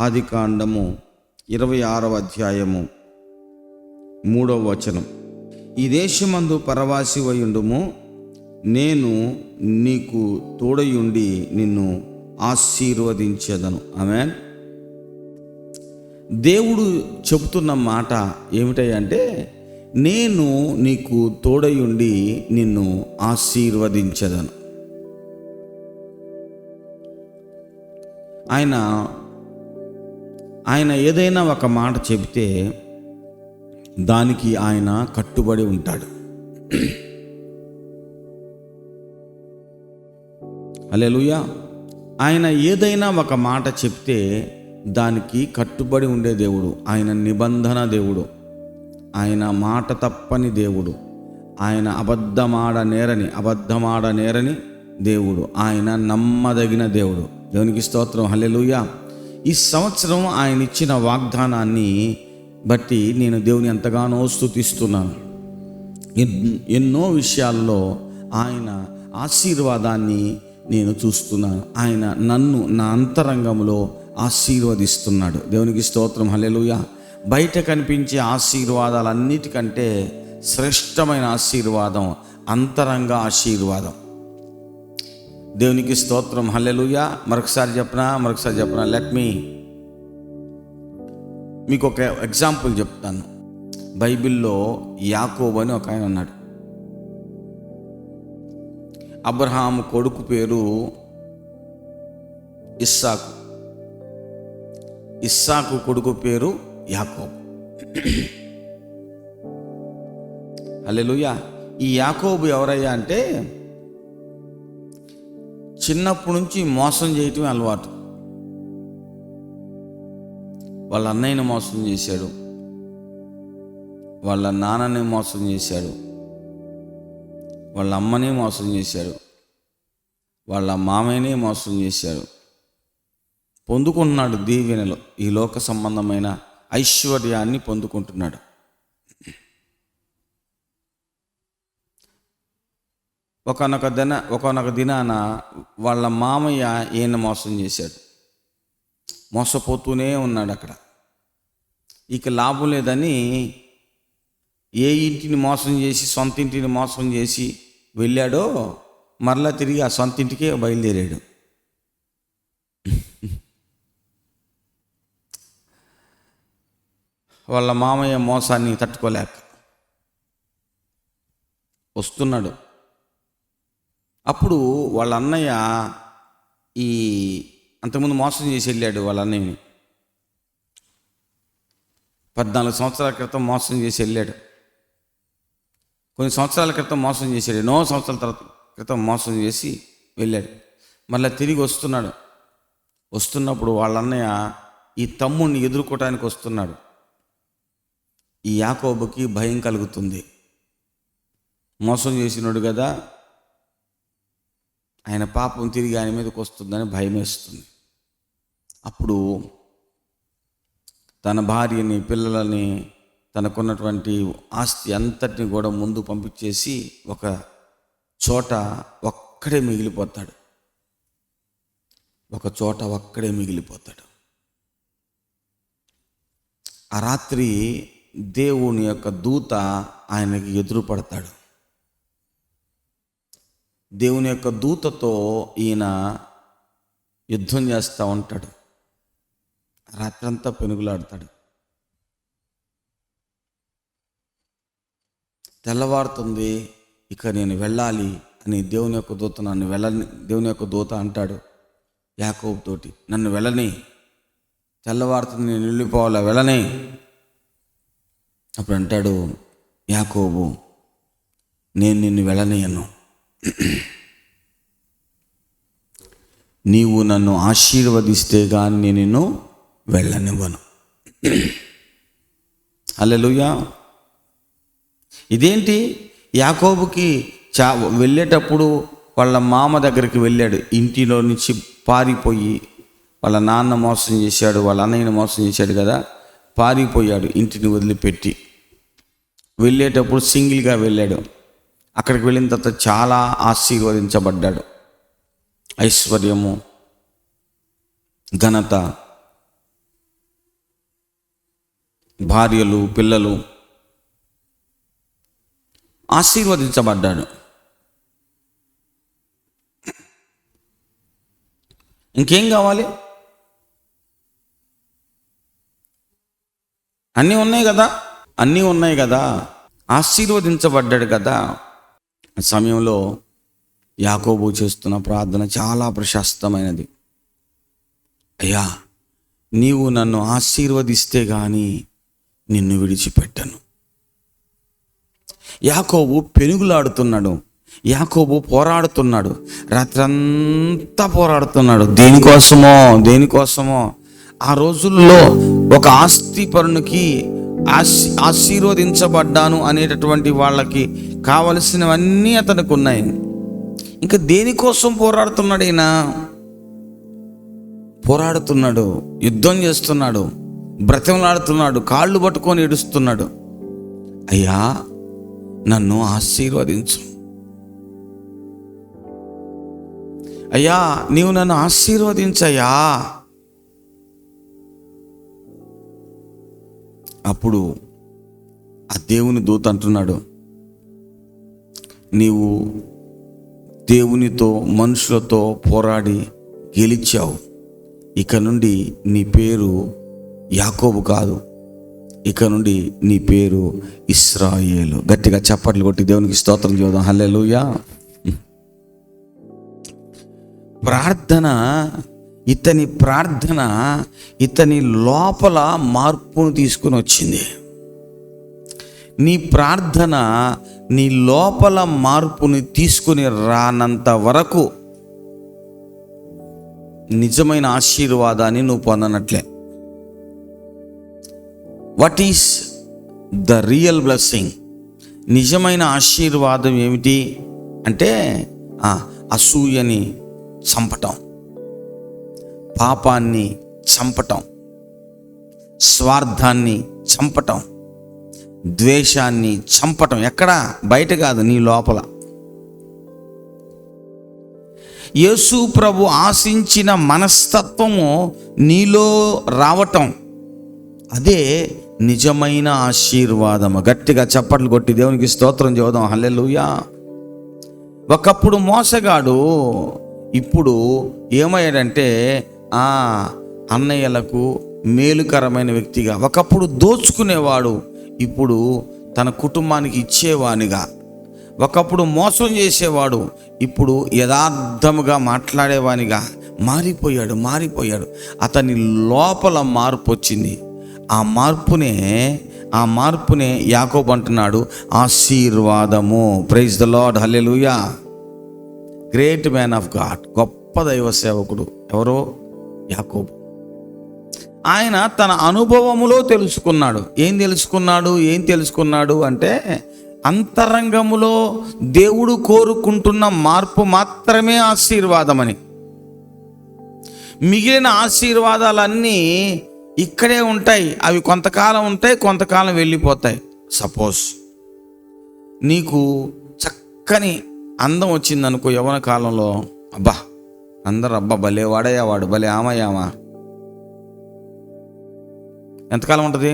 ఆదికాండము 26వ అధ్యాయము 3వ వచనం. ఈ దేశమందు పరవాసివయుండుము, నేను నీకు తోడయుండి నిన్ను ఆశీర్వదించెదను. ఆమేన్. దేవుడు చెబుతున్న మాట ఏమిటంటే, నేను నీకు తోడయుండి నిన్ను ఆశీర్వదించెదను. ఆయన ఏదైనా ఒక మాట చెబితే దానికి ఆయన కట్టుబడి ఉంటాడు. హల్లెలూయా. ఆయన ఏదైనా ఒక మాట చెప్తే దానికి కట్టుబడి ఉండే దేవుడు. ఆయన నిబంధన దేవుడు, ఆయన మాట తప్పని దేవుడు, ఆయన అబద్ధమాడ నేరని దేవుడు, ఆయన నమ్మదగిన దేవుడు. దేవునికి స్తోత్రం. హల్లెలూయా. ఈ సంవత్సరం ఆయన ఇచ్చిన వాగ్దానాన్ని బట్టి నేను దేవుని ఎంతగానో స్తుతిస్తున్నాను. ఎన్నో విషయాల్లో ఆయన ఆశీర్వాదాన్ని నేను చూస్తున్నాను. ఆయన నన్ను నా అంతరంగంలో ఆశీర్వదిస్తున్నాడు. దేవునికి స్తోత్రం. హల్లెలూయా. బయట కనిపించే ఆశీర్వాదాలన్నిటికంటే శ్రేష్టమైన ఆశీర్వాదం అంతరంగ ఆశీర్వాదం. దేవునికి స్తోత్రం. హల్లెలూయా. మరొకసారి చెప్పనా మీకు ఒక ఎగ్జాంపుల్ చెప్తాను. బైబిల్లో యాకోబు అని ఒక ఆయన ఉన్నాడు. అబ్రహాము కొడుకు పేరు ఇస్సాకు కొడుకు పేరు యాకోబు. హల్లెలూయా. ఈ యాకోబు ఎవరయ్యా అంటే, చిన్నప్పటి నుంచి మోసం చేయటమే అలవాటు. వాళ్ళ అన్నయ్యని మోసం చేశాడు, వాళ్ళ నాన్నని మోసం చేశాడు, వాళ్ళ అమ్మని మోసం చేశాడు, వాళ్ళ మామయ్యని మోసం చేశాడు. పొందుకుంటున్నాడు దీవెనలు, ఈ లోక సంబంధమైన ఐశ్వర్యాన్ని పొందుకుంటున్నాడు. ఒకనొక దినాన వాళ్ళ మామయ్య ఈయన మోసం చేశాడు. మోసపోతూనే ఉన్నాడు అక్కడ. ఇక లాభం లేదని ఏ ఇంటిని మోసం చేసి సొంత ఇంటిని మోసం చేసి వెళ్ళాడో మరలా తిరిగి ఆ సొంత ఇంటికే బయలుదేరాడు. వాళ్ళ మామయ్య మోసాన్ని తట్టుకోలేక వస్తున్నాడు. అప్పుడు వాళ్ళ అన్నయ్య అంతకుముందు మోసం చేసి వెళ్ళాడు. వాళ్ళ అన్నయ్యని 14 సంవత్సరాల క్రితం మోసం చేసి వెళ్ళాడు. కొన్ని సంవత్సరాల క్రితం మోసం చేశాడు. ఎన్నో సంవత్సరాల క్రితం మోసం చేసి వెళ్ళాడు. మళ్ళీ తిరిగి వస్తున్నప్పుడు వాళ్ళ అన్నయ్య ఈ తమ్ముడిని ఎదుర్కోవటానికి వస్తున్నాడు. ఈ యాకోబుకి భయం కలుగుతుంది. మోసం చేసినాడు కదా, ఆయన పాపం తిరిగి ఆయన మీదకి వస్తుందని భయం వేస్తుంది. అప్పుడు తన భార్యని, పిల్లలని, తనకున్నటువంటి ఆస్తి అంతటిని కూడా ముందు పంపించేసి ఒక చోట ఒక్కడే మిగిలిపోతాడు. ఆ రాత్రి దేవుని యొక్క దూత ఆయనకి ఎదురుపడతాడు. దేవుని యొక్క దూతతో ఈయన యుద్ధం చేస్తూ ఉంటాడు. రాత్రంతా పెనుగులాడతాడు. తెల్లవారుతుంది, ఇక నేను వెళ్ళాలి అని దేవుని యొక్క దూత అంటాడు యాకోబు తోటి, నన్ను వెళ్ళని, తెల్లవారుతుంది, నేను వెళ్ళిపోవాలా, వెళ్ళని. అప్పుడు అంటాడు యాకోబు, నేను నిన్ను వెళ్ళనియను, నీవు నన్ను ఆశీర్వదిస్తే కానీ నేను నిన్ను వెళ్ళనివ్వను. హల్లెలూయా. ఇదేంటి, యాకోబుకి వెళ్ళేటప్పుడు వాళ్ళ మామ దగ్గరికి వెళ్ళాడు. ఇంటిలో నుంచి పారిపోయి, వాళ్ళ నాన్న మోసం చేశాడు, వాళ్ళ అన్నయ్యని మోసం చేశాడు కదా, పారిపోయాడు ఇంటిని వదిలిపెట్టి. వెళ్ళేటప్పుడు సింగిల్గా వెళ్ళాడు. అక్కడికి వెళ్ళిన తర్వాత చాలా ఆశీర్వదించబడ్డాడు. ఐశ్వర్యము, ఘనత, భార్యలు, పిల్లలు, ఆశీర్వదించబడ్డాడు. ఇంకేం కావాలి? అన్నీ ఉన్నాయి కదా, ఆశీర్వదించబడ్డాడు కదా. ఆ సమయంలో యాకోబు చేస్తున్న ప్రార్థన చాలా ప్రశస్తమైనది. అయ్యా, నీవు నన్ను ఆశీర్వదిస్తే గాని నిన్ను విడిచిపెట్టను. యాకోబు పెనుగులాడుతున్నాడు, యాకోబు పోరాడుతున్నాడు, రాత్రంతా పోరాడుతున్నాడు. దేనికోసమో ఆ రోజుల్లో ఒక ఆస్తిపరునికి ఆశీర్వదించబడ్డాను అనేటటువంటి వాళ్ళకి కావలసినవన్నీ అతనికి ఉన్నాయి. ఇంకా దేనికోసం పోరాడుతున్నాడు? ఈయన పోరాడుతున్నాడు, యుద్ధం చేస్తున్నాడు, బ్రతిమలాడుతున్నాడు, కాళ్ళు పట్టుకొని ఏడుస్తున్నాడు. అయ్యా, నన్ను ఆశీర్వదించు. అయ్యా, నీవు నన్ను ఆశీర్వదించయ్యా. అప్పుడు ఆ దేవుని దూత అంటున్నాడు, నీవు దేవునితో, మనుషులతో పోరాడి గెలిచావు. ఇక నుండి నీ పేరు యాకోబు కాదు, ఇక నుండి నీ పేరు ఇశ్రాయేలు. గట్టిగా చప్పట్లు కొట్టి దేవునికి స్తోత్రం చేద్దాం. హల్లెలూయా. ప్రార్థన ఇతని లోపల మార్పును తీసుకుని వచ్చింది. నీ ప్రార్థన నీ లోపల మార్పుని తీసుకుని రానంత వరకు నిజమైన ఆశీర్వాదాన్ని నువ్వు పొందనట్లే. What is the real blessing? నిజమైన ఆశీర్వాదం ఏమిటి అంటే అసూయని చంపటం, పాపాన్ని చంపటం, స్వార్థాన్ని చంపటం, ద్వేషాన్ని చంపటం. ఎక్కడ? బయట కాదు, నీ లోపల. యేసు ప్రభు ఆశించిన మనస్తత్వము నీలో రావటం, అదే నిజమైన ఆశీర్వాదము. గట్టిగా చప్పట్లు కొట్టి దేవునికి స్తోత్రం చేద్దాం. హల్లెలూయా. ఒకప్పుడు మోసగాడు ఇప్పుడు ఏమయ్యాడంటే అన్నయ్యలకు మేలుకరమైన వ్యక్తిగా. ఒకప్పుడు దోచుకునేవాడు ఇప్పుడు తన కుటుంబానికి ఇచ్చేవానిగా. ఒకప్పుడు మోసం చేసేవాడు ఇప్పుడు యథార్థముగా మాట్లాడేవానిగా మారిపోయాడు. అతని లోపల మార్పు వచ్చింది. ఆ మార్పునే యాకోబు అంటున్నాడు ఆశీర్వాదము. Praise the lord. Hallelujah. Great man of God, గొప్ప దైవ సేవకుడు ఎవరో? యాకోబు. ఆయన తన అనుభవములో తెలుసుకున్నాడు. ఏం తెలుసుకున్నాడు అంటే అంతరంగములో దేవుడు కోరుకుంటున్న మార్పు మాత్రమే ఆశీర్వాదమని. మిగిలిన ఆశీర్వాదాలన్నీ ఇక్కడే ఉంటాయి. అవి కొంతకాలం ఉంటాయి, కొంతకాలం వెళ్ళిపోతాయి. సపోజ్ నీకు చక్కని అందం వచ్చిందనుకో యవ్వన కాలంలో, అందరూ భలే వాడయ్యా, వాడు భలే ఆమయ్యామా. ఎంతకాలం ఉంటుంది?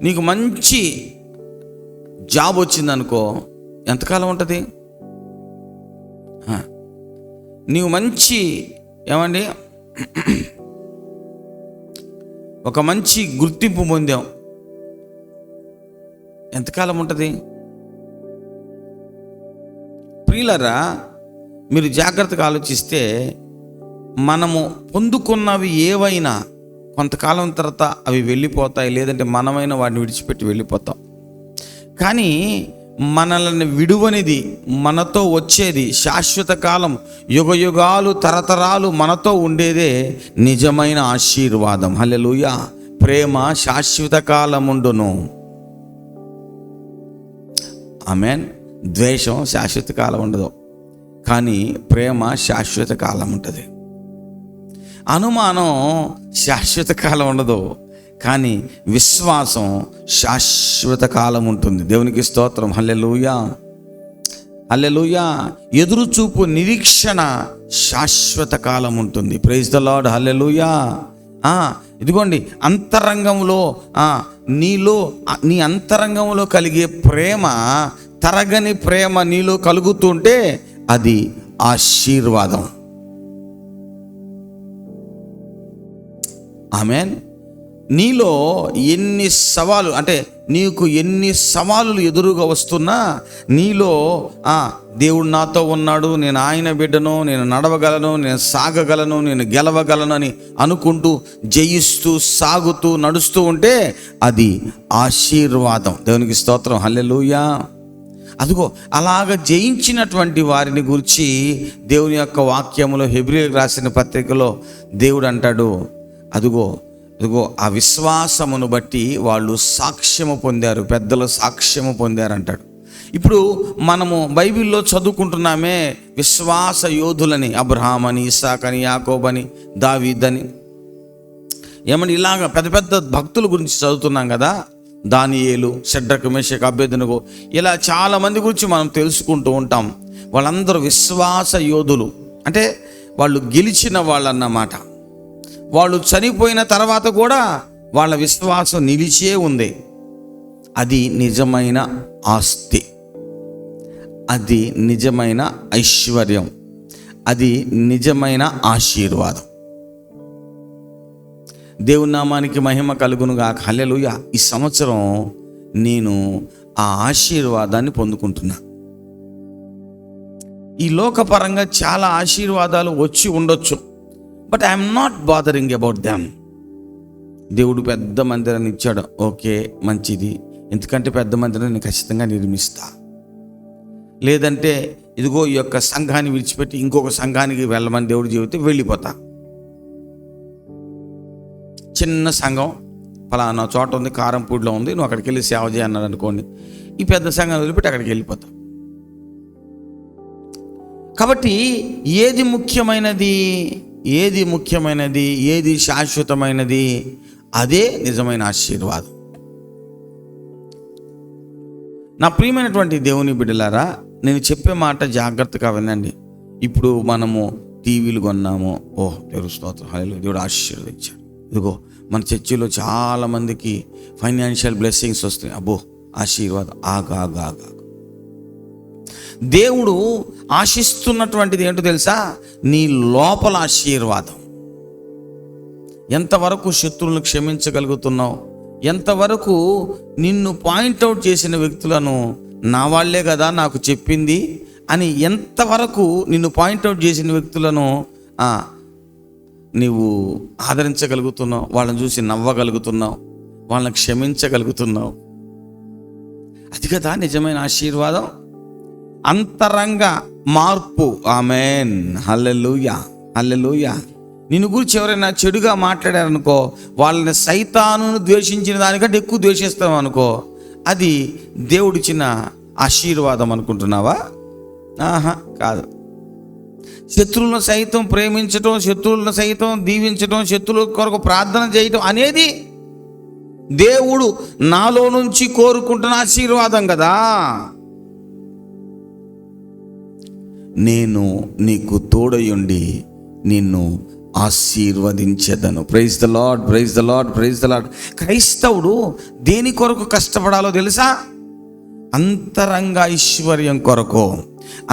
నీకు మంచి జాబ్ వచ్చిందనుకో, ఎంతకాలం ఉంటుంది? నీవు మంచి ఒక మంచి గుర్తింపు పొందాం, ఎంతకాలం ఉంటుంది? ప్రియులరా, మీరు జాగ్రత్తగా ఆలోచిస్తే మనము పొందుకున్నవి ఏవైనా కొంతకాలం తర్వాత అవి వెళ్ళిపోతాయి, లేదంటే మనమైన వాటిని విడిచిపెట్టి వెళ్ళిపోతాం. కానీ మనల్ని విడువనిది, మనతో వచ్చేది, శాశ్వత కాలం, యుగయుగాలు, తరతరాలు మనతో ఉండేదే నిజమైన ఆశీర్వాదం. హల్లెలూయా. ప్రేమ శాశ్వత కాలముండును. ఆమేన్. ద్వేషం శాశ్వత కాలం ఉండదు, కానీ ప్రేమ శాశ్వత కాలం ఉంటుంది. అనుమానం శాశ్వత కాలం ఉండదు, కానీ విశ్వాసం శాశ్వత కాలం ఉంటుంది. దేవునికి స్తోత్రం. హల్లెలూయా. ఎదురుచూపు, నిరీక్షణ శాశ్వత కాలం ఉంటుంది. Praise the lord. హల్లెలూయా. ఇదిగోండి, అంతరంగంలో నీ అంతరంగంలో కలిగే ప్రేమ, తరగని ప్రేమ నీలో కలుగుతుంటే అది ఆశీర్వాదం. ఆమేన్. నీలో ఎన్ని సవాలు అంటే నీకు ఎన్ని సవాలులు ఎదురుగా వస్తున్నా నీలో దేవుడు నాతో ఉన్నాడు, నేను ఆయన బిడ్డను, నేను నడవగలను, నేను సాగగలను, నేను గెలవగలను అని అనుకుంటూ జయిస్తూ సాగుతూ నడుస్తూ ఉంటే అది ఆశీర్వాదం. దేవునికి స్తోత్రం, హల్లెలూయా. అదిగో అలాగ జయించినటువంటి వారిని గురించి దేవుని యొక్క వాక్యములో, హెబ్రీయులకు రాసిన పత్రికలో దేవుడు అంటాడు, అదిగో ఆ విశ్వాసమును బట్టి వాళ్ళు సాక్ష్యము పొందారు, పెద్దలు సాక్ష్యము పొందారు అంటాడు. ఇప్పుడు మనము బైబిల్లో చదువుకుంటున్నామే విశ్వాస యోధులని, అబ్రహాం అని, ఇస్సాక్ అని, యాకోబ్ అని, దావీద్ అని, ఏమని ఇలాగ పెద్ద పెద్ద భక్తుల గురించి చదువుతున్నాం కదా. దానియేలు, షడ్రకు, మేషకు, అబేద్నెగో, ఇలా చాలామంది గురించి మనం తెలుసుకుంటూ ఉంటాం. వాళ్ళందరూ విశ్వాస యోధులు, అంటే వాళ్ళు గెలిచిన వాళ్ళు అన్నమాట. వాళ్ళు చనిపోయిన తర్వాత కూడా వాళ్ళ విశ్వాసం నిలిచే ఉంది. అది నిజమైన ఆస్తి, అది నిజమైన ఐశ్వర్యం, అది నిజమైన ఆశీర్వాదం. దేవుని నామానికి మహిమ కలుగునుగాక, హల్లెలూయా. ఈ సంవత్సరం నేను ఆ ఆశీర్వాదాన్ని పొందుకుంటున్నా. ఈ లోకపరంగా చాలా ఆశీర్వాదాలు వచ్చి ఉండొచ్చు, but I'm not bothering about them. దేవుడు పెద్ద మందిరాన్ని ఇచ్చాడు, ఓకే, మంచిది. ఎందుకంటే పెద్ద మందిరాన్ని నేను ఖచ్చితంగా నిర్మిస్తా. లేదంటే ఇదిగో ఈ యొక్క సంఘాన్ని విడిచిపెట్టి ఇంకొక సంఘానికి వెళ్ళమని దేవుడు చెబితే వెళ్ళిపోతా. చిన్న సంఘం పలానా చోట ఉంది, కారంపూడిలో ఉంది, నువ్వు అక్కడికి వెళ్ళి సేవ చేయన్నాడు అనుకోండి, ఈ పెద్ద సంఘాన్ని వదిలిపెట్టి అక్కడికి వెళ్ళిపోతా. కాబట్టి ఏది ముఖ్యమైనది, ఏది శాశ్వతమైనది, అదే నిజమైన ఆశీర్వాదం. నా ప్రియమైనటువంటి దేవుని బిడ్డలారా, నేను చెప్పే మాట జాగ్రత్తగా వినండి. ఇప్పుడు మనము టీవీలు కొన్నాము, దేవుని స్తోత్రం, హల్లెలూయా, దేవుడు ఆశీర్వదించాడు. ఇదిగో మన చర్చిలో చాలామందికి ఫైనాన్షియల్ బ్లెస్సింగ్స్ వస్తాయి, ఆశీర్వాదం. ఆగా దేవుడు ఆశిస్తున్నటువంటిది ఏంటో తెలుసా? నీ లోపల ఆశీర్వాదం. ఎంతవరకు శత్రువులను క్షమించగలుగుతున్నావు, ఎంతవరకు నిన్ను పాయింట్అవుట్ చేసిన వ్యక్తులను నా వాళ్లే కదా నాకు చెప్పింది అని ఎంతవరకు నిన్ను పాయింట్అవుట్ చేసిన వ్యక్తులను నీవు ఆదరించగలుగుతున్నావు, వాళ్ళని చూసి నవ్వగలుగుతున్నావు, వాళ్ళని క్షమించగలుగుతున్నావు. అది కదా నిజమైన ఆశీర్వాదం. అంతరంగ మార్పు. ఆమేన్, హల్లెలూయా, హల్లెలూయా. నిన్ను గురించి ఎవరైనా చెడుగా మాట్లాడారనుకో, వాళ్ళని సైతానును ద్వేషించిన దానికంటే ఎక్కువ ద్వేషిస్తాం అనుకో, అది దేవుడిచ్చిన ఆశీర్వాదం అనుకుంటున్నావా? కాదు. శత్రువులను సైతం ప్రేమించటం, శత్రువులను సైతం దీవించటం, శత్రువుల కొరకు ప్రార్థన చేయటం అనేది దేవుడు నాలో నుంచి కోరుకుంటున్న ఆశీర్వాదం కదా. నేను నీకు తోడయుండి నిన్ను ఆశీర్వదించెదను. Praise the lord, praise the lord, praise the lord. క్రైస్తవుడు దేని కొరకు కష్టపడాలో తెలుసా? అంతరంగ ఐశ్వర్యం కొరకు,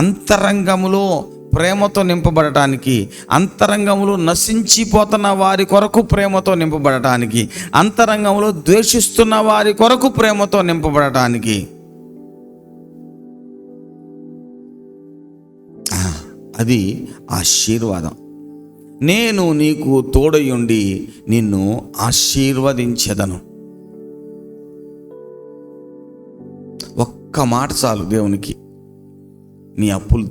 అంతరంగములో ప్రేమతో నింపబడటానికి, అంతరంగంలో నశించిపోతున్న వారి కొరకు ప్రేమతో నింపబడటానికి, అంతరంగంలో ద్వేషిస్తున్న వారి కొరకు ప్రేమతో నింపబడటానికి. అది ఆశీర్వాదం. నేను నీకు తోడయుండి నిన్ను ఆశీర్వదించెదను. ఒక్క మాట చాలు దేవునికి నీ అప్పులు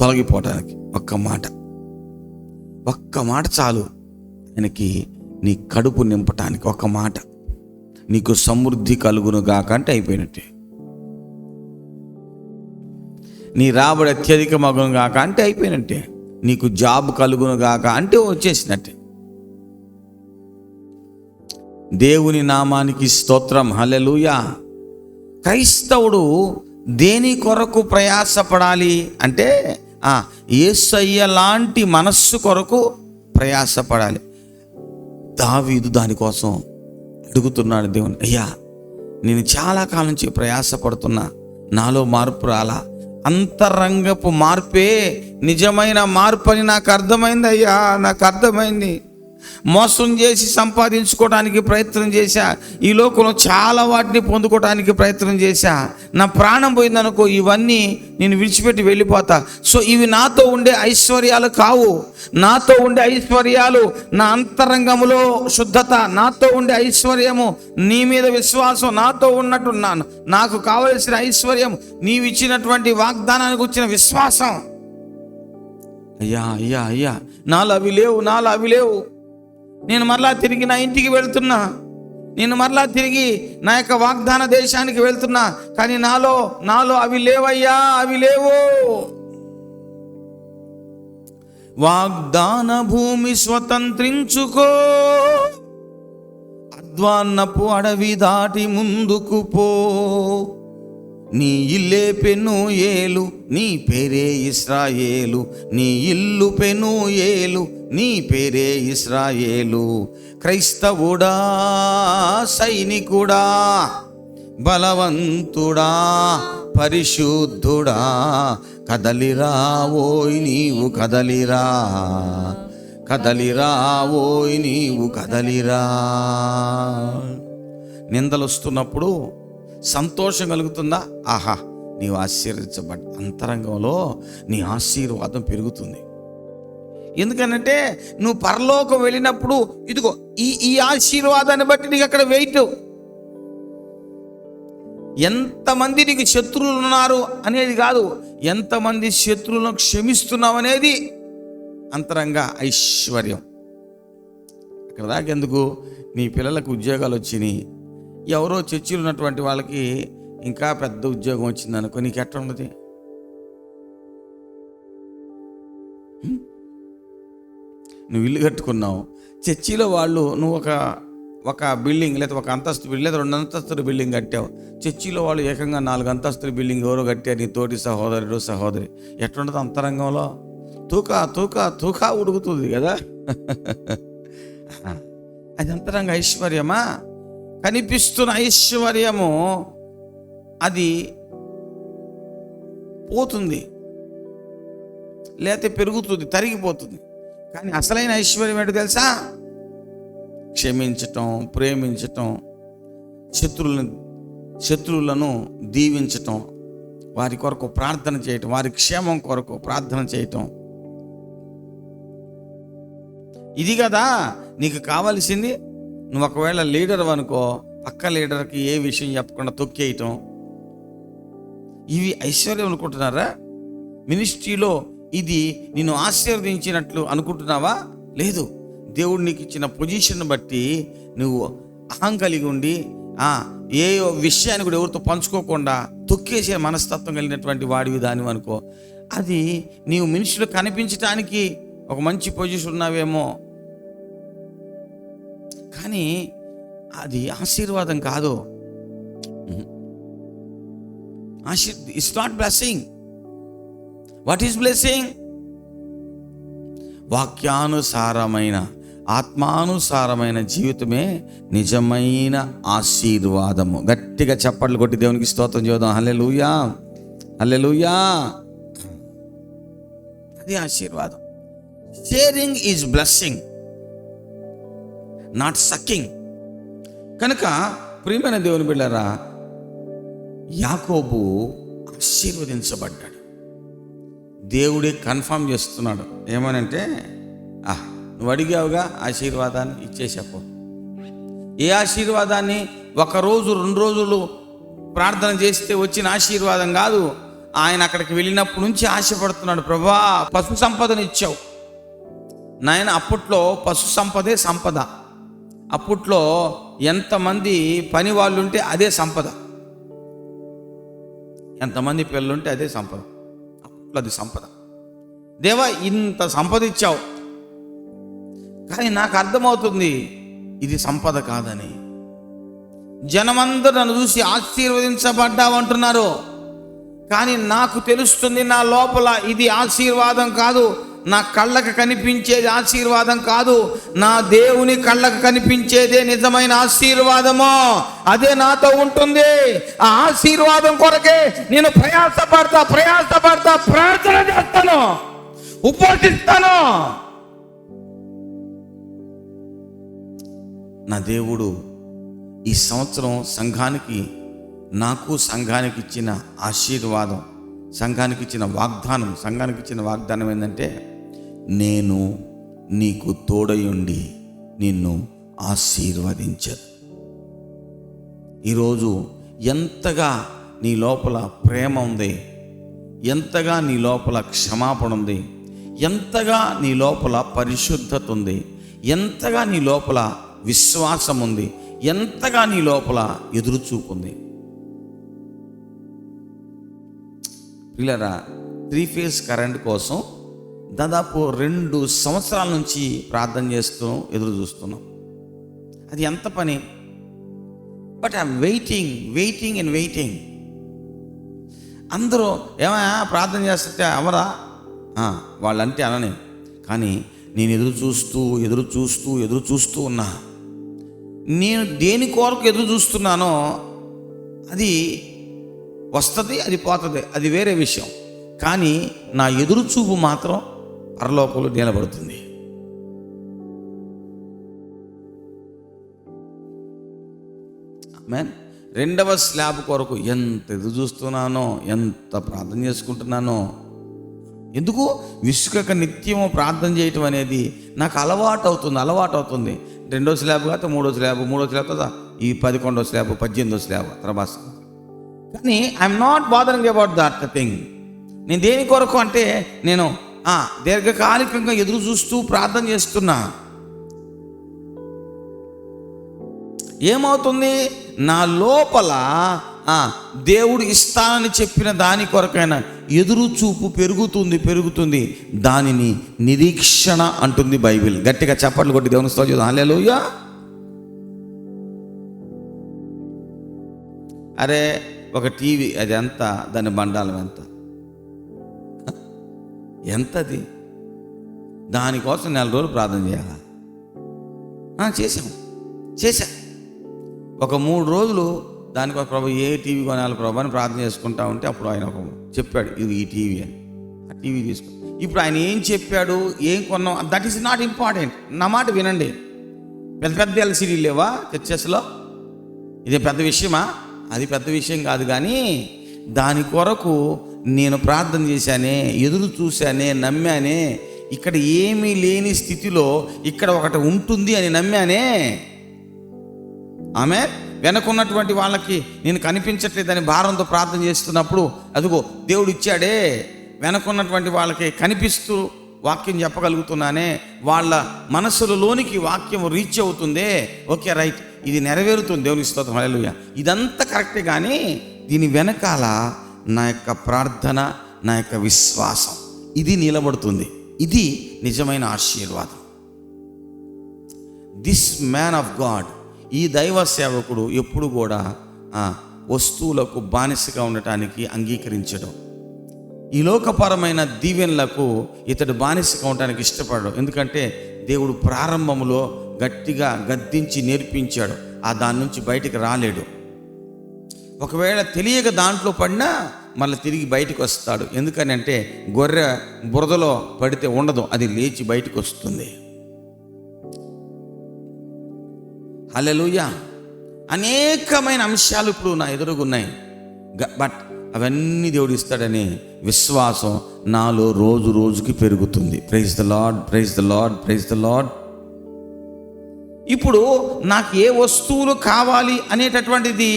తొలగిపోవటానికి. ఒక్క మాట చాలు ఆయనకి నీ కడుపు నింపటానికి. ఒక్క మాట, నీకు సమృద్ధి కలుగును గాక అంటే అయిపోయినట్టే. నీ రాబడి అత్యధిక మగును గాక అంటే అయిపోయినట్టే. నీకు జాబ్ కలుగును గాక అంటే వచ్చేసినట్టే. దేవుని నామానికి స్తోత్రం, హల్లెలూయా. క్రైస్తవుడు దేని కొరకు ప్రయాసపడాలి అంటే యేసయ్య లాంటి మనస్సు కొరకు ప్రయాసపడాలి. దావీదు దానికోసం అడుగుతున్నాడు దేవుని, అయ్యా నేను చాలా కాలం నుంచి ప్రయాసపడుతున్నా, నాలో మార్పు రాలా, అంతరంగపు మార్పే నిజమైన మార్పు అని నాకు అర్థమైంది అయ్యా, నాకు అర్థమైంది. మోసం చేసి సంపాదించుకోవడానికి ప్రయత్నం చేశా, ఈ లోకంలో చాలా వాటిని పొందుకోవడానికి ప్రయత్నం చేశా, నా ప్రాణం పోయిందనుకో ఇవన్నీ నేను విడిచిపెట్టి వెళ్ళిపోతా. సో ఇవి నాతో ఉండే ఐశ్వర్యాలు కావు. నాతో ఉండే ఐశ్వర్యాలు నా అంతరంగములో శుద్ధత, నాతో ఉండే ఐశ్వర్యము నీ మీద విశ్వాసం, నాతో ఉన్నట్టున్నాను. నాకు కావలసిన ఐశ్వర్యం నీవు ఇచ్చినటువంటి వాగ్దానానికి వచ్చిన విశ్వాసం. అయ్యా అయ్యా అయ్యా నాలో అవి లేవు, నాలో అవి లేవు. నేను మరలా తిరిగి నా ఇంటికి వెళ్తున్నా, నేను మరలా తిరిగి నా యొక్క వాగ్దాన దేశానికి వెళ్తున్నా, కానీ నాలో అవి లేవయ్యా, అవి లేవు. వాగ్దాన భూమి స్వతంత్రించుకో, అద్వాన్నపు అడవి దాటి ముందుకు పో. నీ ఇల్లే పెనూయేలు, నీ పేరే ఇశ్రాయేలు. నీ ఇల్లు పెనూయేలు, నీ పేరే ఇశ్రాయేలు. క్రైస్తవుడా, సైనికుడా, బలవంతుడా, పరిశుద్ధుడా, కదలిరా ఓయ్ నీవు కదలిరా, కదలిరా ఓయ్ నీవు కదలిరా. నిందలు వస్తున్నప్పుడు సంతోషం కలుగుతుందా? ఆహా, నీవు ఆశీర్వదించబడ్డ అంతరంగంలో నీ ఆశీర్వాదం పెరుగుతుంది. ఎందుకనంటే నువ్వు పరలోకం వెళ్ళినప్పుడు ఇదిగో ఈ ఆశీర్వాదాన్ని బట్టి నీకు అక్కడ వెయిట్. ఎంతమంది నీకు శత్రువులు ఉన్నారు అనేది కాదు, ఎంతమంది శత్రువులను క్షమిస్తున్నావు అనేది అంతరంగ ఐశ్వర్యం. అక్కడ దాకెందుకు, నీ పిల్లలకు ఉద్యోగాలు వచ్చినాయి, ఎవరో చర్చిలో ఉన్నటువంటి వాళ్ళకి ఇంకా పెద్ద ఉద్యోగం వచ్చింది అనుకో, నీకు ఎట్లా ఉండదు? నువ్వు ఇల్లు కట్టుకున్నావు, చర్చిలో వాళ్ళు నువ్వు ఒక బిల్డింగ్ లేదా ఒక అంతస్తు బిల్డింగ్ లేదా 2 అంతస్తుల బిల్డింగ్ కట్టావు, చర్చిలో వాళ్ళు ఏకంగా 4 అంతస్తుల బిల్డింగ్ ఎవరో కట్టారు, నీ తోటి సహోదరుడు సహోదరి. ఎట్లుంటుంది అంతరంగంలో? తూకా ఉడుకుతుంది కదా. అది అంతరంగ ఐశ్వర్యమా? కనిపిస్తున్న ఐశ్వర్యము అది పోతుంది, లేకపోతే పెరుగుతుంది, తరిగిపోతుంది. కానీ అసలైన ఐశ్వర్యం ఏంటో తెలుసా? క్షమించటం, ప్రేమించటం, శత్రువులను దీవించటం, వారి కొరకు ప్రార్థన చేయటం, వారి క్షేమం కొరకు ప్రార్థన చేయటం. ఇది కదా నీకు కావాల్సింది. నువ్వు ఒకవేళ లీడర్ అనుకో, పక్క లీడర్కి ఏ విషయం చెప్పకుండా తొక్కేయటం, ఇవి ఐశ్వర్యం అనుకుంటున్నారా? మినిస్ట్రీలో ఇది నిన్ను ఆశీర్వదించినట్లు అనుకుంటున్నావా? లేదు. దేవుడు నీకు ఇచ్చిన పొజిషన్ బట్టి నువ్వు అహం కలిగి ఉండి ఏ విషయాన్ని కూడా ఎవరితో పంచుకోకుండా తొక్కేసే మనస్తత్వం కలిగినటువంటి వాడివి దాని అనుకో, అది నీవు మినిస్ట్రీలో కనిపించడానికి ఒక మంచి పొజిషన్ ఉన్నావేమో, కానీ అది ఆశీర్వాదం కాదు. It's not blessing. What is blessing? వాక్యానుసారమైన, ఆత్మానుసారమైన జీవితమే నిజమైన ఆశీర్వాదము. గట్టిగా చప్పట్లు కొట్టి దేవునికి స్తోత్రం చేద్దాం. హల్లెలూయా, హల్లెలూయా. అది ఆశీర్వాదం. Sharing is blessing, not sucking. కనుక ప్రియమైన దేవుని బిడ్డలారా, యాకోబు ఆశీర్వదించబడ్డాడు. దేవుడే కన్ఫర్మ్ చేస్తున్నాడు. ఏమనంటే, నువ్వు అడిగావుగా ఆశీర్వాదాన్ని ఇచ్చేసేపో. ఏ ఆశీర్వాదాన్ని 1 రోజు 2 రోజులు ప్రార్థన చేస్తే వచ్చిన ఆశీర్వాదం కాదు. ఆయన అక్కడికి వెళ్ళినప్పటి నుంచి ఆశపడుతున్నాడు. ప్రభువా, పశు సంపదను ఇచ్చావు నాయన. అప్పట్లో పశు సంపదే సంపద. అప్పట్లో ఎంతమంది పని వాళ్ళు ఉంటే అదే సంపద, ఎంతమంది పిల్లలుంటే అదే సంపద. అప్పట్లో అది సంపద. దేవా, ఇంత సంపద ఇచ్చావు, కానీ నాకు అర్థమవుతుంది ఇది సంపద కాదని. జనమందరూ నన్ను చూసి ఆశీర్వదించబడ్డావు అంటున్నారు, కానీ నాకు తెలుస్తుంది నా లోపల ఇది ఆశీర్వాదం కాదు, నా కళ్ళకు కనిపించేది ఆశీర్వాదం కాదు, నా దేవుని కళ్ళకు కనిపించేదే నిజమైన ఆశీర్వాదము. అదే నాతో ఉంటుంది. ఆ ఆశీర్వాదం కొరకే నేను ప్రయాసపడతా ప్రార్థన చేస్తాను, ఉపవసిస్తాను. నా దేవుడు ఈ సంవత్సరం సంఘానికి, నాకు సంఘానికి ఇచ్చిన ఆశీర్వాదం, సంఘానికి ఇచ్చిన వాగ్దానం ఏంటంటే, నేను నీకు తోడయుండి నిన్ను ఆశీర్వదించదు. ఈరోజు ఎంతగా నీ లోపల ప్రేమ ఉంది, ఎంతగా నీ లోపల క్షమాపణ ఉంది, ఎంతగా నీ లోపల పరిశుద్ధత ఉంది, ఎంతగా నీ లోపల విశ్వాసం ఉంది, ఎంతగా నీ లోపల ఎదురుచూపు ఉంది. పిల్లరా, 3 ఫేజ్ కరెంట్ కోసం దాదాపు 2 సంవత్సరాల నుంచి ప్రార్థన చేస్తూ ఎదురు చూస్తున్నాం. అది ఎంత పని, బట్ ఐఎమ్ వెయిటింగ్. అందరూ ఏమయ్యా ప్రార్థన చేస్తే అవరా, వాళ్ళంటే అనని, కానీ నేను ఎదురు చూస్తూ ఉన్నా. నేను దేని కొరకు ఎదురు చూస్తున్నానో అది వస్తుంది, అది పోతుంది, అది వేరే విషయం. కానీ నా ఎదురు చూపు మాత్రం పరలోకంలో నిలబడుతుంది. ఆమేన్. 2వ స్లాబ్ కొరకు ఎంత ఎదురు చూస్తున్నానో, ఎంత ప్రార్థన చేసుకుంటున్నానో. ఎందుకు విసుకక నిత్యము ప్రార్థన చేయటం అనేది నాకు అలవాటు అవుతుంది. 2వ స్లాబ్ కాదు, 3వ స్లాబ్ కదా, ఈ 11వ స్లాబ్, 18వ స్లాబ్ తర్వాత. కానీ I'm not bothering about that thing. నేను దేని కొరకు అంటే, నేను దీర్ఘకాలికంగా ఎదురు చూస్తూ ప్రార్థన చేస్తున్నా. ఏమవుతుంది, నా లోపల దేవుడు ఇస్తానని చెప్పిన దాని కొరకైనా ఎదురు చూపు పెరుగుతుంది. దానిని నిరీక్షణ అంటుంది బైబిల్. గట్టిగా చప్పట్లు కొట్టి దేవుని స్తోత్రం, హల్లెలూయా. అరే ఒక టీవీ, అది ఎంత, దాని బండాలం ఎంతది, దానికోసం 4 రోజులు ప్రార్థన చేయాలా? చేశా. ఒక 3 రోజులు దానికోసం ప్రభు ఏ టీవీ కొనాలి ప్రభు అని ప్రార్థన చేసుకుంటా ఉంటే, అప్పుడు ఆయన ఒక చెప్పాడు, ఇది ఈ టీవీ అని. ఆ టీవీ తీసుకో. ఇప్పుడు ఆయన ఏం చెప్పాడు, ఏం కొన్నాం, దట్ ఈస్ నాట్ ఇంపార్టెంట్. నా మాట వినండి. పెద్ద ఎల్సీడీ లేవా చర్చెస్లో? ఇది పెద్ద విషయమా? అది పెద్ద విషయం కాదు. కానీ దాని కొరకు నేను ప్రార్థన చేశానే, ఎదురు చూశానే, నమ్మానే. ఇక్కడ ఏమీ లేని స్థితిలో ఇక్కడ ఒకటి ఉంటుంది అని నమ్మానే. ఆమె వెనకున్నటువంటి వాళ్ళకి నేను కనిపించట్లేదని భారంతో ప్రార్థన చేస్తున్నప్పుడు, అదిగో దేవుడు ఇచ్చాడే, వెనకున్నటువంటి వాళ్ళకి కనిపిస్తూ వాక్యం చెప్పగలుగుతున్నానే, వాళ్ళ మనసులలోనికి వాక్యం రీచ్ అవుతుందే. ఓకే, రైట్, ఇది నెరవేరుతుంది. దేవుని స్తోత్రం, హల్లెలూయా. ఇదంతా కరెక్టే. కానీ దీని వెనకాల నా యొక్క ప్రార్థన, నా యొక్క విశ్వాసం, ఇది నిలబడుతుంది. ఇది నిజమైన ఆశీర్వాదం. దిస్ మ్యాన్ ఆఫ్ గాడ్, ఈ దైవ సేవకుడు ఎప్పుడు కూడా వస్తువులకు బానిసగా ఉండటానికి అంగీకరించడం, ఈ లోకపరమైన దీవెనలకు ఇతడు బానిసగా ఉండటానికి ఇష్టపడడు. ఎందుకంటే దేవుడు ప్రారంభంలో గట్టిగా గద్దించి నేర్పించాడు. దాని నుంచి బయటికి రాలేడు. ఒకవేళ తెలియక దాంట్లో పడినా మళ్ళీ తిరిగి బయటకు వస్తాడు. ఎందుకని అంటే గొర్రె బురదలో పడితే ఉండదు, అది లేచి బయటకు వస్తుంది. హల్లెలూయా. అనేకమైన అంశాలు ఇప్పుడు నా ఎదురుగున్నాయి, బట్ అవన్నీ దేవుడు ఇస్తాడనే విశ్వాసం నాలో రోజు రోజుకి పెరుగుతుంది. Praise the lord, praise the lord, praise the Lord. ఇప్పుడు నాకు ఏ వస్తువులు కావాలి అనేటటువంటిది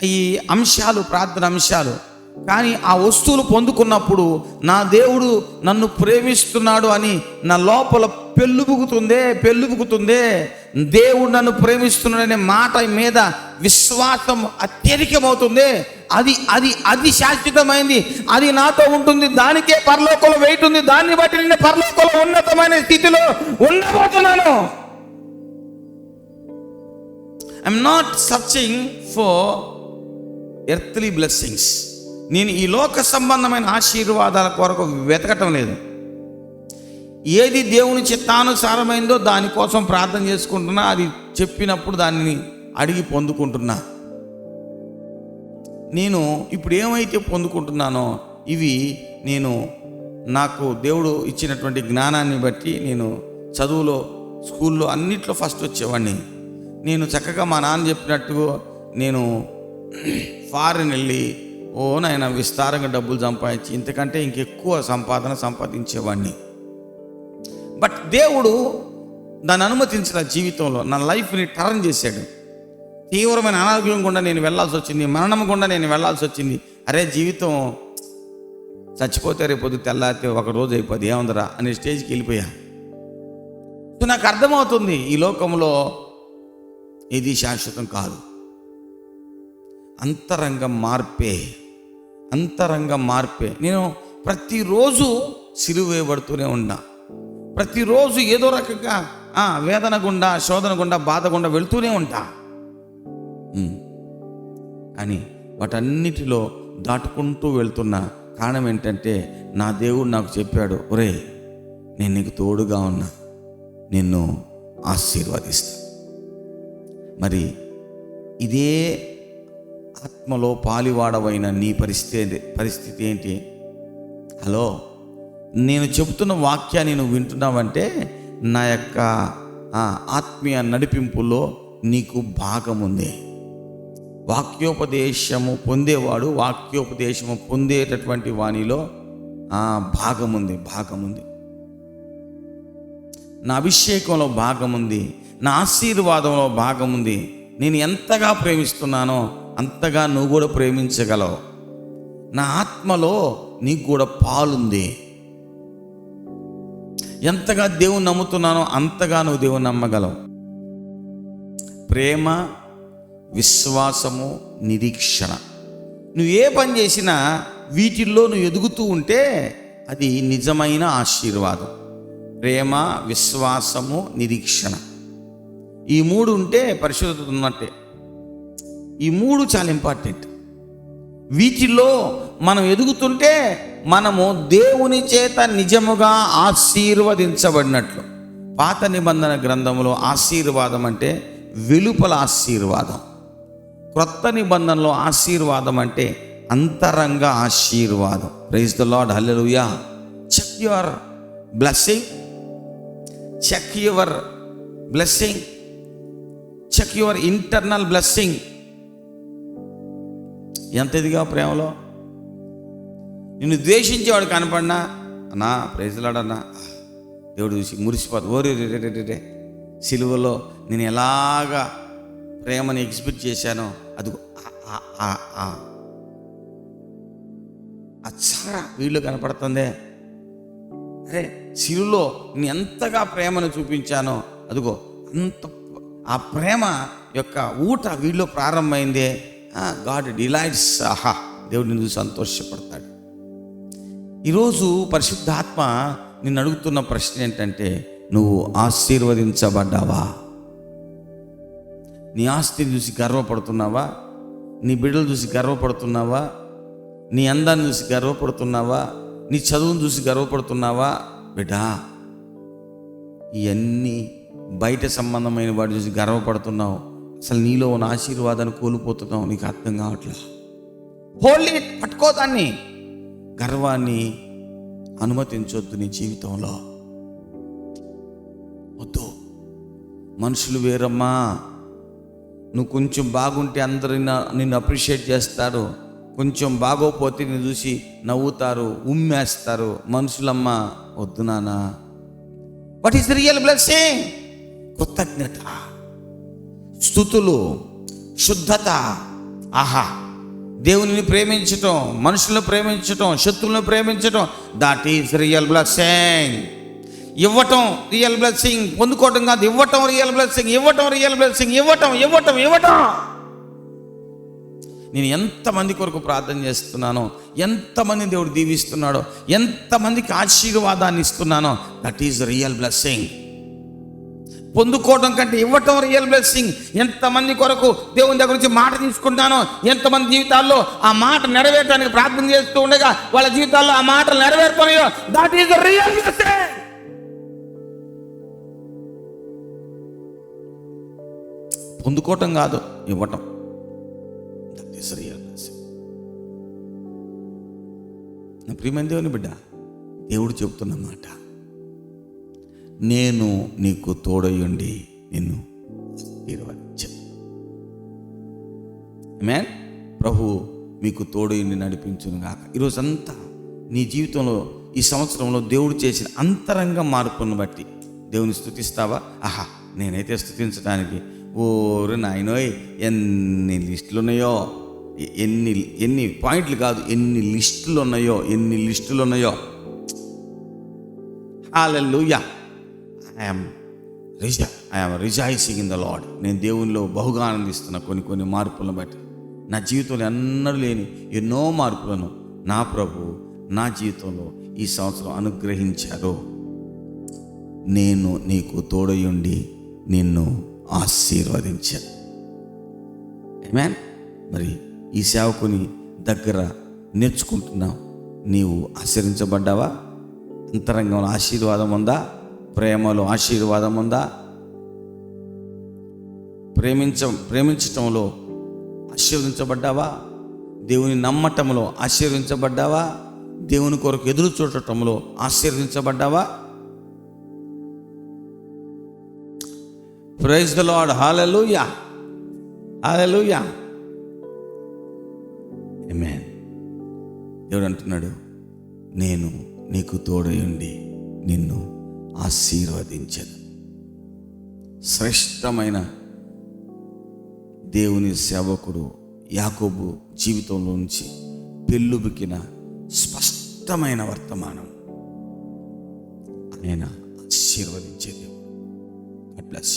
ఈ అంశాలు, ప్రార్థన అంశాలు. కానీ ఆ వస్తువులు పొందుకున్నప్పుడు నా దేవుడు నన్ను ప్రేమిస్తున్నాడు అని నా లోపల పెళ్ళుబుకుతుందే. దేవుడు నన్ను ప్రేమిస్తున్నాడనే మాట మీద విశ్వాసం అత్యధికమవుతుంది. అది శాశ్వతమైంది, అది నాతో ఉంటుంది. దానికే పరలోకంలో వెయిట్ ఉంది. దాన్ని బట్టి నేను పరలోకంలో ఉన్నతమైన స్థితిలో ఉండబోతున్నాను. I'm not searching for earthly blessings. నేను ఈ లోక సంబంధమైన ఆశీర్వాదాల కొరకు వెతకటం లేదు. ఏది దేవుని చిత్తానుసారమైందో దానికోసం ప్రార్థన చేసుకుంటున్నా, అది చెప్పినప్పుడు దానిని అడిగి పొందుకుంటున్నా. నేను ఇప్పుడు ఏమైతే పొందుకుంటున్నానో ఇవి నేను నాకు దేవుడు ఇచ్చినటువంటి జ్ఞానాన్ని బట్టి నేను చదువులో, స్కూల్లో అన్నిట్లో ఫస్ట్ వచ్చేవాడిని. నేను చక్కగా మా నాన్న చెప్పినట్టు నేను ఫారిన్ వెళ్ళి నాయన విస్తారంగా డబ్బులు సంపాదించి ఇంతకంటే ఇంకెక్కువ సంపాదించేవాడిని. బట్ దేవుడు దాన్ని అనుమతించిన జీవితంలో నా లైఫ్ని టర్న్ చేశాడు. తీవ్రమైన అనారోగ్యం గుండా నేను వెళ్ళాల్సి వచ్చింది, మరణం గుండా నేను వెళ్ళాల్సి వచ్చింది. అరే జీవితం చచ్చిపోతే రేపు తెల్లారితే ఒక రోజు అయిపోద్ది, ఏముందరా అనే స్టేజ్కి వెళ్ళిపోయా. సో నాకు అర్థమవుతుంది ఈ లోకంలో ఇది శాశ్వతం కాదు. అంతరంగ మార్పే. నేను ప్రతిరోజు సిలువ వేయబడుతూనే ఉన్నా. ప్రతిరోజు ఏదో రకంగా వేదన గుండా, శోధన గుండా, బాధ గుండా వెళుతూనే ఉంటా. కానీ వాటన్నిటిలో దాటుకుంటూ వెళ్తున్నా. కారణం ఏంటంటే నా దేవుడు నాకు చెప్పాడు, ఒరే నేను నీకు తోడుగా ఉన్నా, నిన్ను ఆశీర్వదిస్తా. మరి ఇదే ఆత్మలో పాలివాడవైన నీ పరిస్థితి ఏంటి? హలో, నేను చెబుతున్న వాక్యాన్ని నువ్వు వింటున్నావంటే నా యొక్క ఆత్మీయ నడిపింపులో నీకు భాగం ఉంది. వాక్యోపదేశము పొందేవాడు, వాక్యోపదేశము పొందేటటువంటి వానిలో భాగం ఉంది. నా అభిషేకంలో భాగం ఉంది, నా ఆశీర్వాదంలో భాగం ఉంది. నేను ఎంతగా ప్రేమిస్తున్నానో అంతగా నువ్వు కూడా ప్రేమించగలవు. నా ఆత్మలో నీకు కూడా పాలుంది. ఎంతగా దేవుని నమ్ముతున్నానో అంతగా నువ్వు దేవుని నమ్మగలవు. ప్రేమ, విశ్వాసము, నిరీక్షణ. నువ్వు ఏ పని చేసినా వీటిల్లో నువ్వు ఎదుగుతూ ఉంటే అది నిజమైన ఆశీర్వాదం. ప్రేమ, విశ్వాసము, నిరీక్షణ, ఈ మూడు ఉంటే పరిశుద్ధత ఉన్నట్టే. ఈ మూడు చాలా ఇంపార్టెంట్. వీటిల్లో మనం ఎదుగుతుంటే మనము దేవుని చేత నిజముగా ఆశీర్వదించబడినట్లు. పాత నిబంధన గ్రంథంలో ఆశీర్వాదం అంటే వెలుపల ఆశీర్వాదం. క్రొత్త నిబంధనలో ఆశీర్వాదం అంటే అంతరంగ ఆశీర్వాదం. Praise the lord, hallelujah. Check your blessing, check your blessing, check your internal blessing. ఎంత ఇదిగా ప్రేమలో నిన్ను ద్వేషించేవాడు కనపడినా, అన్నా ప్రైజ్ ద లార్డ్ అన్నా, దేవుడు చూసి మురిసిపోదు. ఓరే రే సిలువలో నేను ఎలాగా ప్రేమని ఎగ్జిబిట్ చేశానో అదిగో అచ్చరా వీళ్ళు కనపడుతుందే. అరే సిలువలో నేను ఎంతగా ప్రేమను చూపించానో అదిగో అంత ఆ ప్రేమ యొక్క ఊట వీళ్ళు ప్రారంభమైందే. God delights. దేవుడు నిన్ను సంతోషపడతాడు. ఈరోజు పరిశుద్ధాత్మ నిన్ను అడుగుతున్న ప్రశ్న ఏంటంటే, నువ్వు ఆశీర్వదించబడ్డావా? నీ ఆస్తిని చూసి గర్వపడుతున్నావా? నీ బిడ్డలు చూసి గర్వపడుతున్నావా? నీ అందాన్ని చూసి గర్వపడుతున్నావా? నీ చదువును చూసి గర్వపడుతున్నావా? బిడ్డా, ఇవన్నీ బయట సంబంధమైన వాటి చూసి గర్వపడుతున్నావు. అసలు నీలో ఉన్న ఆశీర్వాదాన్ని కోల్పోతున్నావు. నీకు అర్థం కావట్లా. హోల్డ్ ఇట్, పట్టుకో దాన్ని. గర్వాన్ని అనుమతించొద్దు నీ జీవితంలో. వద్దు. మనుషులు వేరమ్మా. నువ్వు కొంచెం బాగుంటే అందరూ నిన్ను అప్రిషియేట్ చేస్తారు. కొంచెం బాగోపోతే నిన్ను చూసి నవ్వుతారు, ఉమ్మేస్తారు మనుషులమ్మా. వద్దు నాన్న. What is the real blessing? కృతజ్ఞత, స్తుతులు, శుద్ధత. దేవునిని ప్రేమించటం, మనుషులను ప్రేమించటం, శత్రువులను ప్రేమించటం, దట్ ఈస్ రియల్ బ్లెస్సింగ్. ఇవ్వటం రియల్ బ్లెస్సింగ్. పొందుకోవటం కాదు, ఇవ్వటం రియల్ బ్లెస్సింగ్. ఇవ్వటం రియల్ బ్లెస్సింగ్. ఇవ్వటం. నేను ఎంతమంది కొరకు ప్రార్థన చేస్తున్నానో, ఎంతమంది దేవుడు దీవిస్తున్నాడో, ఎంతమందికి ఆశీర్వాదాన్ని ఇస్తున్నానో, దట్ ఈజ్ రియల్ బ్లెస్సింగ్. పొందుకోవడం కంటే ఇవ్వటం రియల్ బ్లెస్సింగ్. ఎంతమంది కొరకు దేవుని దగ్గర నుంచి మాట తీసుకుంటానో, ఎంతమంది జీవితాల్లో ఆ మాట నెరవేర్చడానికి ప్రార్థన చేస్తూ ఉండగా వాళ్ళ జీవితాల్లో ఆ మాటలు నెరవేరుతున్నాయో, దట్ ఈజ్ రియల్ బ్లెస్సింగ్. పొందుకోవటం కాదు, ఇవ్వటం. That is real blessing. నా ప్రియమైన దేవుని బిడ్డ, దేవుడు చెబుతున్న మాట, నేను నీకు తోడయుండి నిన్ను ఆశీర్వదించాను. ఆమేన్. ప్రభు మీకు తోడయుండి నడిపించును గాక. ఈరోజంతా నీ జీవితంలో ఈ సంవత్సరంలో దేవుడు చేసిన అంతరంగ మార్పును బట్టి దేవుని స్తుతిస్తావా? ఆహా, నేనైతే స్తుతించడానికి ఓరు నాయనోయ్ ఎన్ని లిస్టులు ఉన్నాయో, ఎన్ని పాయింట్లు కాదు, ఎన్ని లిస్టులు ఉన్నాయో. Hallelujah. I am rejoicing in the lord. నేను దేవునిలో బహుగా ఆనందిస్తున్న కొన్ని మార్పులను బట్టి. నా జీవితంలో ఎన్నడూ లేని ఎన్నో మార్పులను నా ప్రభు నా జీవితంలో ఈ సంవత్సరం అనుగ్రహించారు. నేను నీకు తోడయుండి నిన్ను ఆశీర్వదించాను. ఆమేన్. మరి ఈ సేవకుని దగ్గర నేర్చుకుంటున్నావు. నీవు ఆశీర్వించబడ్డావా? అంతరంగంలో ఆశీర్వాదం ఉందా? ప్రేమలో ఆశీర్వాదం ఉందా? ప్రేమించటంలో ఆశీర్వదించబడ్డావా? దేవుని నమ్మటంలో ఆశీర్వించబడ్డావా? దేవుని కొరకు ఎదురు చూడటంలో ఆశీర్వదించబడ్డావా? Praise the lord. Hallelujah, hallelujah, amen. దేవుడు అంటున్నాడు, నేను నీకు తోడయుండి నిన్ను ఆశీర్వదించను. శ్రేష్టమైన దేవుని సేవకుడు యాకోబు జీవితంలో నుంచి పెళ్ళుబికిన స్పష్టమైన వర్తమానం, ఆయన ఆశీర్వదించే దేవుడు. God bless you.